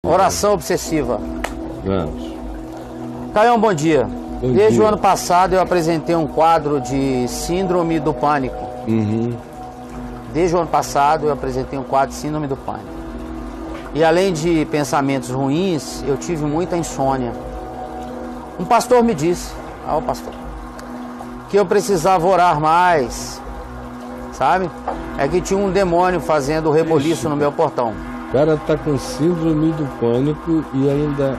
Oração obsessiva. Vamos. Caião, bom dia. Desde dia. o ano passado eu apresentei um quadro de síndrome do pânico. Desde o ano passado eu apresentei um quadro de síndrome do pânico. E além de pensamentos ruins, eu tive muita insônia. Um pastor me disse, pastor, que eu precisava orar mais, sabe? É que tinha um demônio fazendo reboliço no meu portão. O cara tá com síndrome do pânico e ainda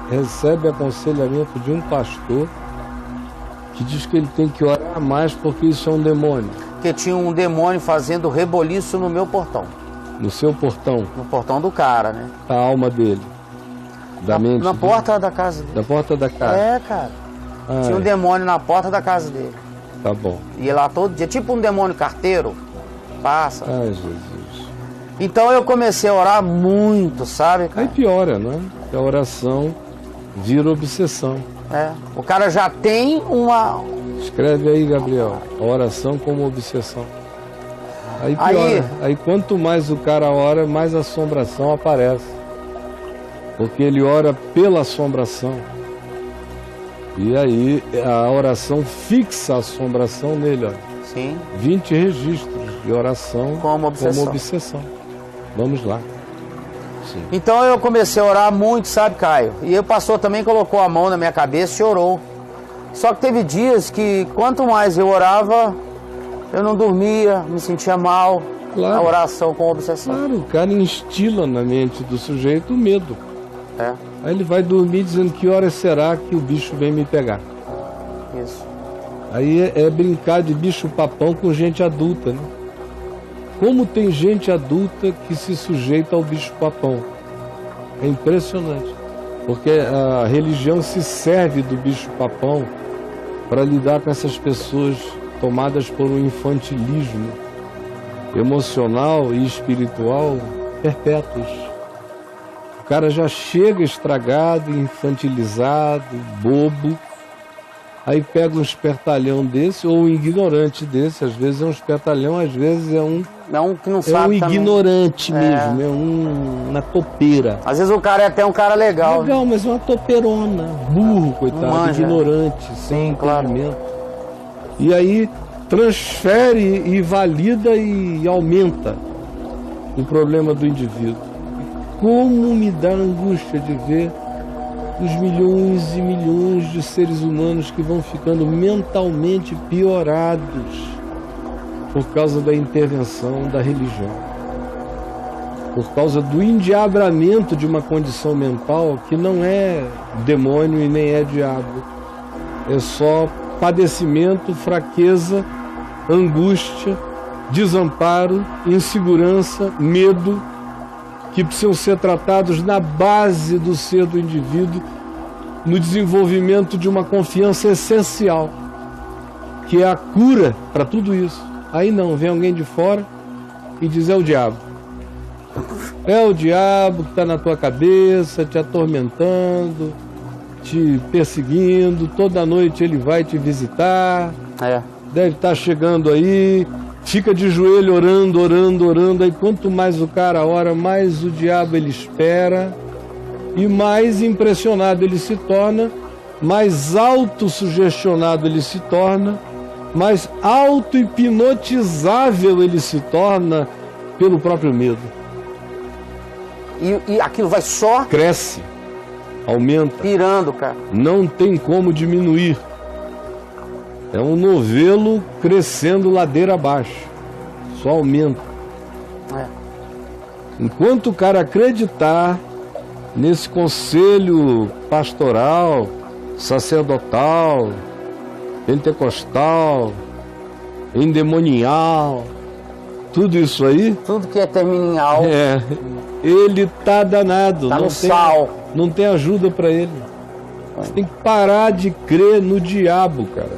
recebe aconselhamento de um pastor que diz que ele tem que orar mais porque isso é um demônio. Que tinha um demônio fazendo reboliço no meu portão. No seu portão? No portão do cara, né? A alma dele? Da mente Na dele? porta da casa dele. Da porta da casa? É, cara. Tinha um demônio na porta da casa dele. Tá bom. Ia lá todo dia, tipo um demônio carteiro. Passa. Ai, Jesus. Então eu comecei a orar muito, sabe, cara? Aí piora, não é? Porque a oração vira obsessão. É. O cara já tem uma... Escreve aí, Gabriel. A oração como obsessão. Aí piora. Aí quanto mais o cara ora, mais assombração aparece. Porque ele ora pela assombração. E aí a oração fixa a assombração nele, ó. Sim. 20 registros de oração como obsessão. Vamos lá. Sim. Então eu comecei a orar muito, sabe, Caio? E o pastor também colocou a mão na minha cabeça e orou. Só que teve dias que quanto mais eu orava, eu não dormia, me sentia mal. Claro. A oração com obsessão. Claro, o cara instila na mente do sujeito o medo. É. Aí ele vai dormir dizendo que hora será que o bicho vem me pegar. Isso. Aí é brincar de bicho-papão com gente adulta, né? Como tem gente adulta que se sujeita ao bicho-papão. É impressionante. Porque a religião se serve do bicho-papão para lidar com essas pessoas tomadas por um infantilismo emocional e espiritual perpétuos. O cara já chega estragado, infantilizado, bobo. Aí pega um espertalhão desse, ou um ignorante desse, às vezes é um espertalhão, às vezes é um... É um que não sabe. É um também. ignorante mesmo, é uma topeira. Às vezes o cara é até um cara legal. Legal, mas é uma topeirona, burro, coitado, manja. ignorante, sem Claro. entendimento. E aí transfere e valida e aumenta o problema do indivíduo. Como me dá angústia de ver os milhões e milhões de seres humanos que vão ficando mentalmente piorados por causa da intervenção da religião, por causa do endiabramento de uma condição mental que não é demônio e nem é diabo, é só padecimento, fraqueza, angústia, desamparo, insegurança, medo, que precisam ser tratados na base do ser do indivíduo, no desenvolvimento de uma confiança essencial, que é a cura para tudo isso. Aí não, vem alguém de fora e diz: é o diabo. É o diabo que está na tua cabeça, te atormentando, te perseguindo, toda noite ele vai te visitar, deve estar chegando aí, fica de joelho orando, aí quanto mais o cara ora, mais o diabo ele espera, e mais impressionado ele se torna, mais autossugestionado ele se torna, mais auto-hipnotizável ele se torna pelo próprio medo. E aquilo vai só... Cresce, aumenta. Pirando, cara. Não tem como diminuir. É um novelo crescendo ladeira abaixo. Só aumenta. Enquanto o cara acreditar nesse conselho pastoral, sacerdotal, pentecostal, endemonial, tudo isso aí... Tudo que é terminal. Ele tá danado. Tá no sal. Não tem ajuda para ele. Você tem que parar de crer no diabo, cara.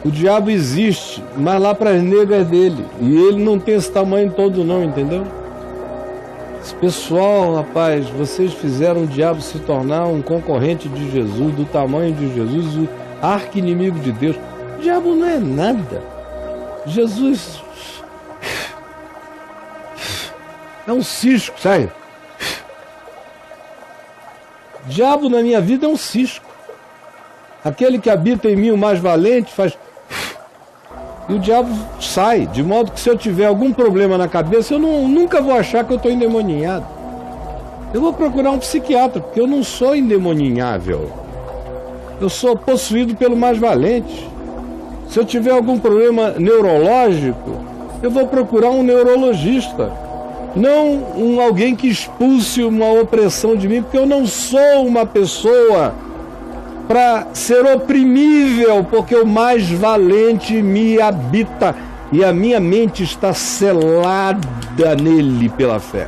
O diabo existe, mas lá para as negras dele. E ele não tem esse tamanho todo não, entendeu? Esse pessoal, rapaz, vocês fizeram o diabo se tornar um concorrente de Jesus, do tamanho de Jesus, o arqui-inimigo de Deus. O diabo não é nada. Jesus é um cisco, sabe? Diabo na minha vida é um cisco. Aquele que habita em mim, o mais valente, faz... E o diabo sai, de modo que se eu tiver algum problema na cabeça, eu nunca vou achar que eu estou endemoninhado. Eu vou procurar um psiquiatra, porque eu não sou endemoninhável. Eu sou possuído pelo mais valente. Se eu tiver algum problema neurológico, eu vou procurar um neurologista. Não alguém que expulse uma opressão de mim, porque eu não sou uma pessoa para ser oprimível, porque o mais valente me habita e a minha mente está selada nele pela fé.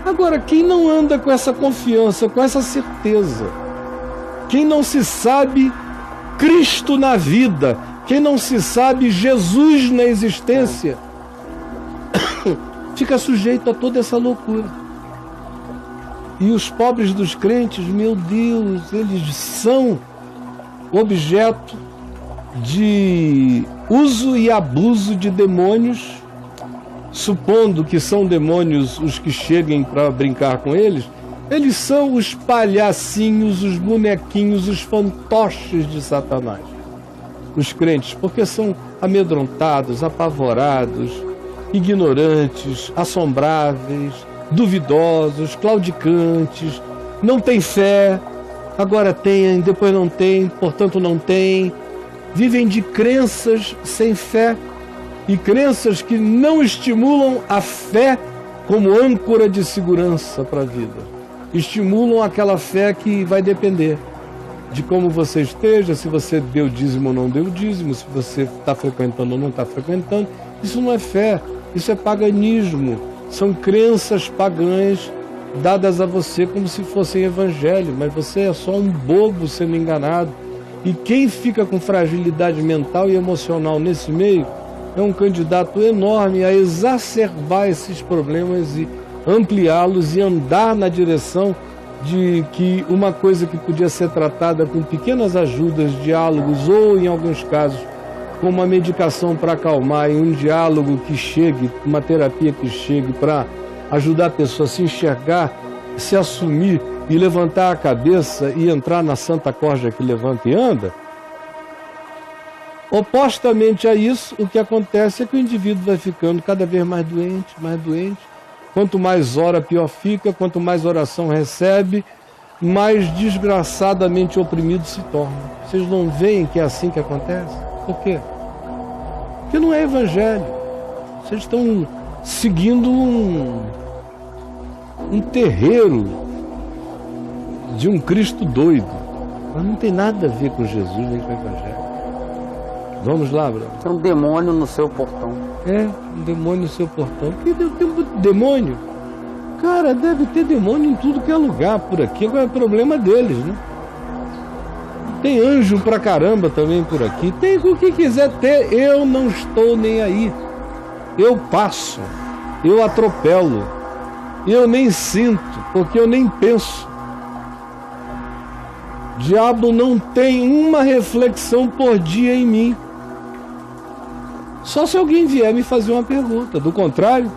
Agora, quem não anda com essa confiança, com essa certeza, quem não se sabe Cristo na vida, quem não se sabe Jesus na existência, fica sujeito a toda essa loucura. E os pobres dos crentes, meu Deus, eles são objeto de uso e abuso de demônios, supondo que são demônios os que cheguem para brincar com eles. Eles são os palhacinhos, os bonequinhos, os fantoches de Satanás. Os crentes, porque são amedrontados, apavorados, ignorantes, assombráveis, duvidosos, claudicantes, não têm fé, agora têm, depois não têm, portanto não têm. Vivem de crenças sem fé e crenças que não estimulam a fé como âncora de segurança para a vida. Estimulam aquela fé que vai depender de como você esteja, se você deu dízimo ou não deu dízimo, se você está frequentando ou não está frequentando. Isso não é fé, isso é paganismo. São crenças pagãs dadas a você como se fossem evangelho, mas você é só um bobo sendo enganado. E quem fica com fragilidade mental e emocional nesse meio é um candidato enorme a exacerbar esses problemas e ampliá-los e andar na direção de que uma coisa que podia ser tratada com pequenas ajudas, diálogos ou, em alguns casos, com uma medicação para acalmar e um diálogo que chegue, uma terapia que chegue para ajudar a pessoa a se enxergar, se assumir e levantar a cabeça e entrar na santa corja que levanta e anda. Opostamente a isso, o que acontece é que o indivíduo vai ficando cada vez mais doente, mais doente. Quanto mais ora, pior fica. Quanto mais oração recebe, mais desgraçadamente oprimido se torna. Vocês não veem que é assim que acontece? Por quê? Porque não é evangelho. Vocês estão seguindo um terreiro de um Cristo doido. Mas não tem nada a ver com Jesus nem com o evangelho. Vamos lá, Bruno. Tem um demônio no seu portão. É, um demônio no seu portão. Que demônio? Cara, deve ter demônio em tudo que é lugar por aqui. Agora é problema deles, né? Tem anjo pra caramba também por aqui. Tem o que quiser ter. Eu não estou nem aí. Eu passo. Eu atropelo. Eu nem sinto, porque eu nem penso. Diabo não tem uma reflexão por dia em mim. Só se alguém vier me fazer uma pergunta. Do contrário,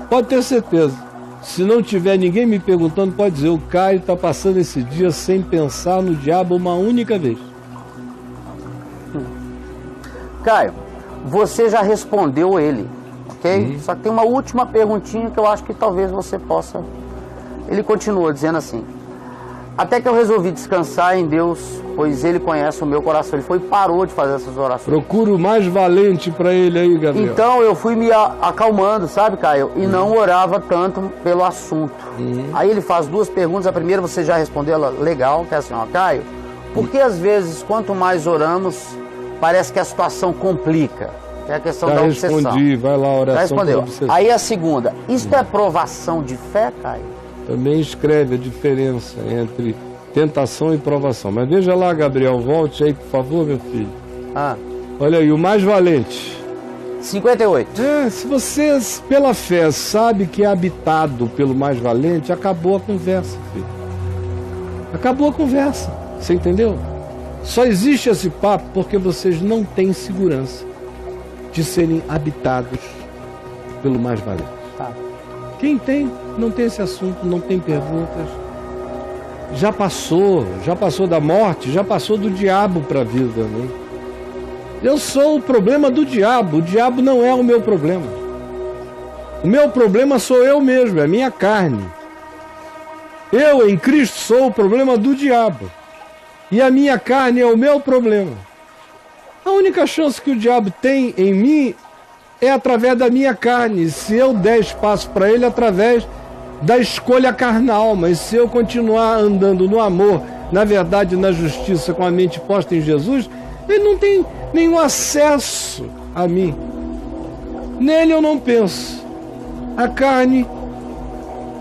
pode ter certeza. Se não tiver ninguém me perguntando, pode dizer: o Caio está passando esse dia sem pensar no diabo uma única vez. Caio, você já respondeu ele, ok? Só que tem uma última perguntinha que eu acho que talvez você possa... Ele continua dizendo assim: até que eu resolvi descansar em Deus, pois Ele conhece o meu coração. Ele foi e parou de fazer essas orações. Procura o mais valente para ele aí, Gabriel. Então eu fui me acalmando, sabe, Caio? E não orava tanto pelo assunto. Aí ele faz duas perguntas. A primeira você já respondeu ela legal, que é assim, ó, Caio, por que às vezes, quanto mais oramos, parece que a situação complica? É a questão da obsessão. Respondi, vai lá, oração. Já respondeu. Aí a segunda, isto é provação de fé, Caio? Também escreve a diferença entre tentação e provação. Mas veja lá, Gabriel, volte aí, por favor, meu filho. Olha aí, o mais valente. 58. Se você, pela fé, sabe que é habitado pelo mais valente, acabou a conversa, filho. Acabou a conversa, você entendeu? Só existe esse papo porque vocês não têm segurança de serem habitados pelo mais valente. Quem tem, não tem esse assunto, não tem perguntas, já passou da morte, já passou do diabo para a vida, né? Eu sou o problema do diabo, o diabo não é o meu problema. O meu problema sou eu mesmo, é a minha carne. Eu em Cristo sou o problema do diabo. E a minha carne é o meu problema. A única chance que o diabo tem em mim é através da minha carne. Se eu der espaço para ele, através da escolha carnal. Mas se eu continuar andando no amor, na verdade, na justiça, com a mente posta em Jesus, ele não tem nenhum acesso a mim. Nele eu não penso. A carne,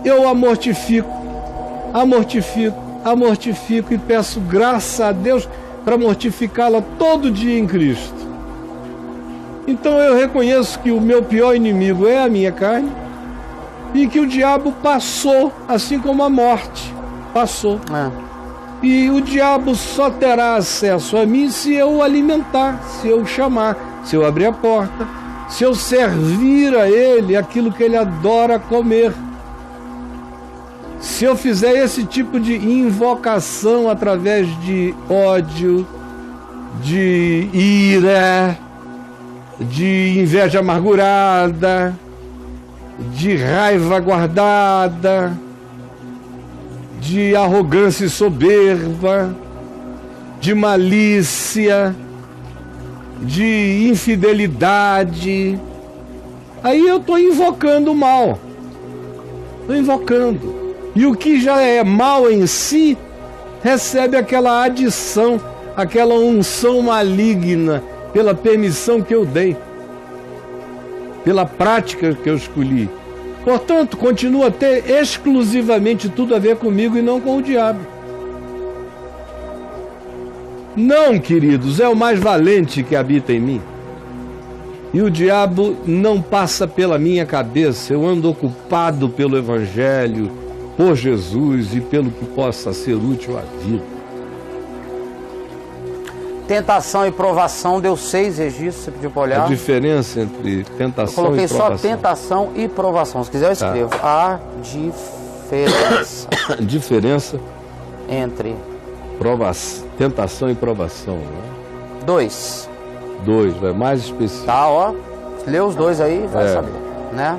eu a mortifico e peço graça a Deus para mortificá-la todo dia em Cristo. Então eu reconheço que o meu pior inimigo é a minha carne e que o diabo passou, assim como a morte passou. E o diabo só terá acesso a mim se eu o alimentar, se eu o chamar, se eu abrir a porta, se eu servir a ele aquilo que ele adora comer. Se eu fizer esse tipo de invocação através de ódio, de ira, de inveja amargurada, de raiva guardada, de arrogância e soberba, de malícia, de infidelidade, aí eu estou invocando o mal. Estou invocando. E o que já é mal em si, recebe aquela adição, aquela unção maligna, pela permissão que eu dei, pela prática que eu escolhi. Portanto, continua a ter exclusivamente tudo a ver comigo e não com o diabo. Não, queridos, é o mais valente que habita em mim. E o diabo não passa pela minha cabeça. Eu ando ocupado pelo Evangelho, por Jesus e pelo que possa ser útil à vida. Tentação e provação, deu 6 registros, você pediu para olhar. A diferença entre tentação e provação. Eu coloquei só tentação e provação. Se quiser eu escrevo. A diferença. Diferença entre tentação e provação, né? 2. Vai mais específico. Tá, ó. Lê os 2 aí, vai saber, né?